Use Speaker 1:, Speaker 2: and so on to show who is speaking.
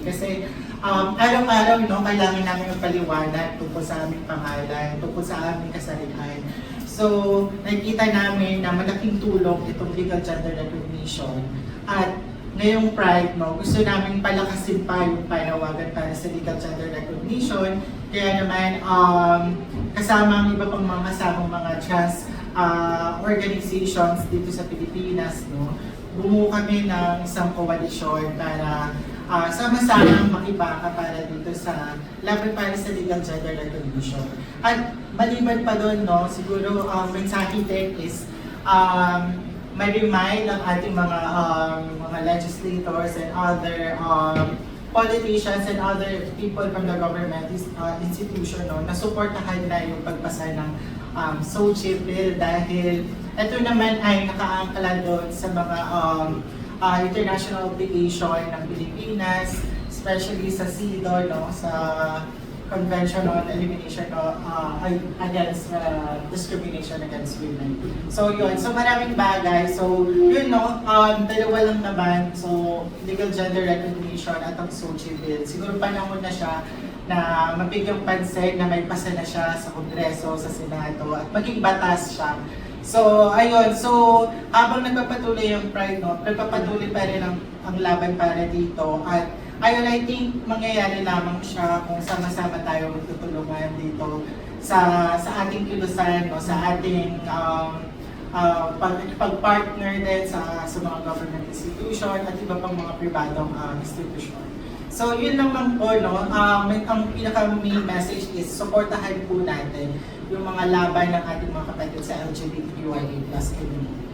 Speaker 1: Kasi araw-araw kailangan namin magpaliwanag tungkol sa aming pangalan, tungkol sa aming kasarihan. So, nakikita namin na malaking tulong itong legal gender recognition. At ngayong Pride, gusto namin palakasin pa yung panawagan para sa legal gender recognition. Kaya naman, kasama ang iba pang mga kasamang mga trans organizations dito sa Pilipinas, bumuo kami ng isang koalisyon para sama-sama makibaka para dito sa laban para sa legal gender recognition. At maliban pa doon, siguro mensahe din is ma-remind ang ating mga legislators and other politicians and other people from the government institution na suportahan na yung pagpasa ng SOGIE bill dahil ito naman ay nakaangkla doon sa mga international obligation ng Pilipinas, especially sa CEDAW, sa Convention on Elimination against Discrimination Against Women. So yun, so maraming bagay. So yun dalawa lang naman. So legal gender recognition at ang SOGIE bill. Siguro panahon na siya na mabigyang pansin na may pasa na siya sa Kongreso, sa Senado, at maging batas siya. So, ayun. So, habang nagpapatuloy yung Pride, nagpapatuloy pa rin ang laban para dito. At ayun, I think mangyayari lamang siya kung sama-sama tayo magtutulungan dito sa ating kilusan, sa ating pag-partner din sa mga government institution at iba pang mga pribadong institution. So, yun naman po, ang pinaka-main message is supportahan po natin yung mga laban ng ating mga kapatid sa LGBTQIA+ community.